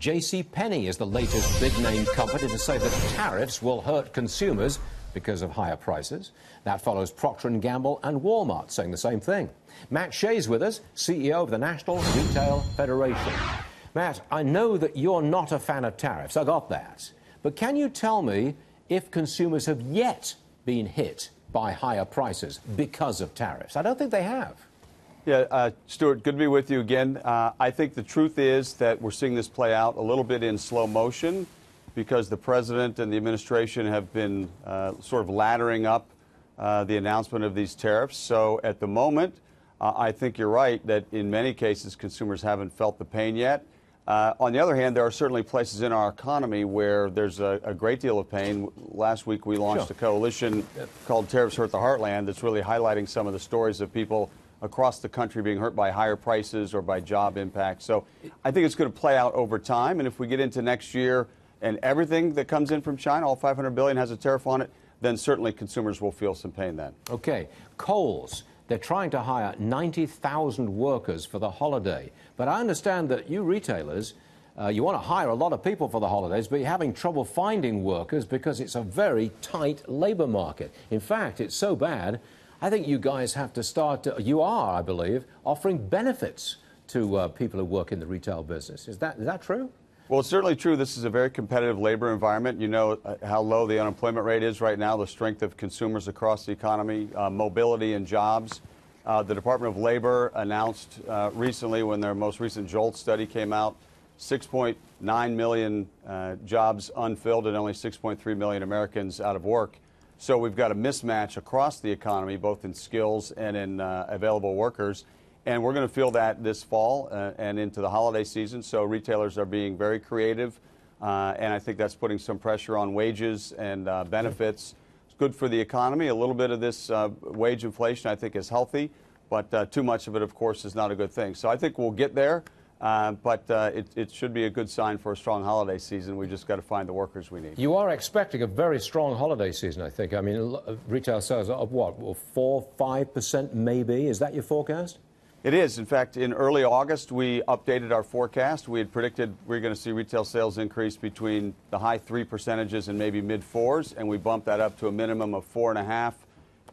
JCPenney is the latest big-name company to say that tariffs will hurt consumers because of higher prices. That follows Procter & Gamble and Walmart saying the same thing. Matt Shay's with us, CEO of the National Retail Federation. Matt, I know that you're not a fan of tariffs. I got that. But can you tell me if consumers have yet been hit by higher prices because of tariffs? I don't think they have. Yeah, Stuart, good to be with you again. I think the truth is that we're seeing this play out a little bit in slow motion because the president and the administration have been sort of laddering up the announcement of these tariffs. So at the moment, I think you're right that in many cases consumers haven't felt the pain yet. On the other hand, there are certainly places in our economy where there's a great deal of pain. Last week we launched a coalition called Tariffs Hurt the Heartland that's really highlighting some of the stories of people across the country being hurt by higher prices or by job impact. So I think it's going to play out over time. And if we get into next year and everything that comes in from China, all $500 billion has a tariff on it, then certainly consumers will feel some pain then. Okay. Kohl's, they're trying to hire 90,000 workers for the holiday. But I understand that you retailers, you want to hire a lot of people for the holidays, but you're having trouble finding workers because it's a very tight labor market. In fact, it's so bad, I think you guys have to start, you are, I believe, offering benefits to people who work in the retail business. Is that true? Well, it's certainly true. This is a very competitive labor environment. You know how low the unemployment rate is right now, the strength of consumers across the economy, mobility and jobs. The Department of Labor announced recently, when their most recent JOLT study came out, 6.9 million jobs unfilled and only 6.3 million Americans out of work. So we've got a mismatch across the economy, both in skills and in available workers. And we're going to feel that this fall and into the holiday season. So retailers are being very creative. And I think that's putting some pressure on wages and benefits. It's good for the economy. A little bit of this wage inflation, I think, is healthy. But too much of it, of course, is not a good thing. So I think we'll get there. But it should be a good sign for a strong holiday season. We just got to find the workers we need. You are expecting a very strong holiday season, I think. I mean, retail sales are up, what, 4-5% maybe? Is that your forecast? It is. In fact, in early August, we updated our forecast. We had predicted we were going to see retail sales increase between the high 3% and maybe mid-4s, and we bumped that up to a minimum of 4.5%.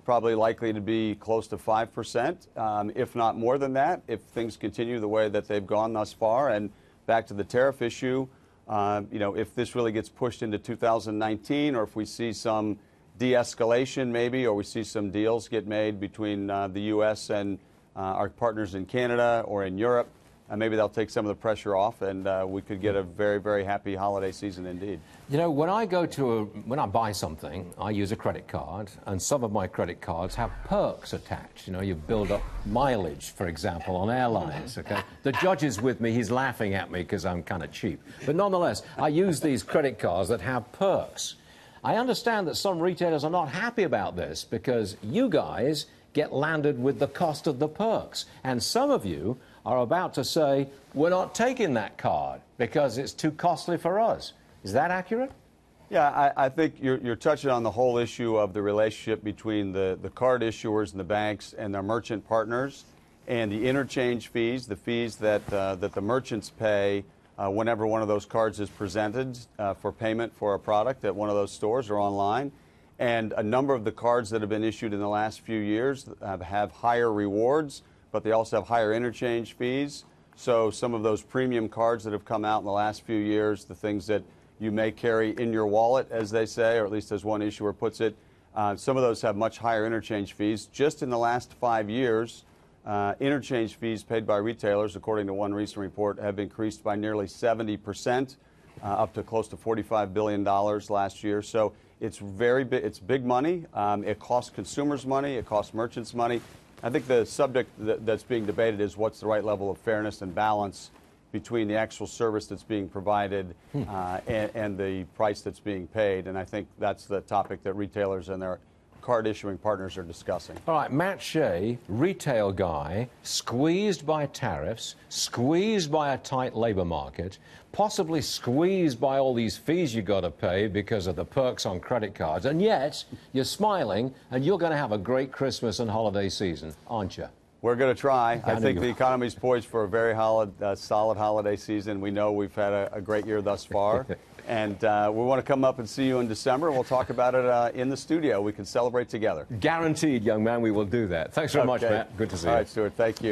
Probably likely to be close to 5%, if not more than that, if things continue the way that they've gone thus far. And back to the tariff issue, if this really gets pushed into 2019, or if we see some de-escalation maybe, or we see some deals get made between the U.S. and our partners in Canada or in Europe, maybe they'll take some of the pressure off, and we could get a very, very happy holiday season indeed. You know, when I buy something, I use a credit card, and some of my credit cards have perks attached. You know, you build up mileage, for example, on airlines, okay? The judge is with me. He's laughing at me because I'm kind of cheap. But nonetheless, I use these credit cards that have perks. I understand that some retailers are not happy about this because you guys get landed with the cost of the perks. And some of you are about to say, we're not taking that card because it's too costly for us. Is that accurate? Yeah, I think you're touching on the whole issue of the relationship between the card issuers and the banks and their merchant partners, and the interchange fees, the fees that the merchants pay whenever one of those cards is presented for payment for a product at one of those stores or online. And a number of the cards that have been issued in the last few years have higher rewards, but they also have higher interchange fees. So some of those premium cards that have come out in the last few years, the things that you may carry in your wallet, as they say, or at least as one issuer puts it, some of those have much higher interchange fees. Just in the last 5 years, interchange fees paid by retailers, according to one recent report, have increased by nearly 70%, up to close to $45 billion last year. So it's very big. It's big money. It costs consumers money. It costs merchants money. I think the subject that's being debated is what's the right level of fairness and balance between the actual service that's being provided and the price that's being paid. And I think that's the topic that retailers and their card issuing partners are discussing. All right, Matt Shay, retail guy, squeezed by tariffs, squeezed by a tight labor market, possibly squeezed by all these fees you got to pay because of the perks on credit cards, and yet you're smiling and you're going to have a great Christmas and holiday season, aren't you? We're going to try. I think you the are. economy's poised for a very solid holiday season. We know we've had a great year thus far. And we want to come up and see you in December, and we'll talk about it in the studio. We can celebrate together. Guaranteed, young man, we will do that. Thanks very much, Okay. Matt. Good to see you. All right, Stuart. Thank you.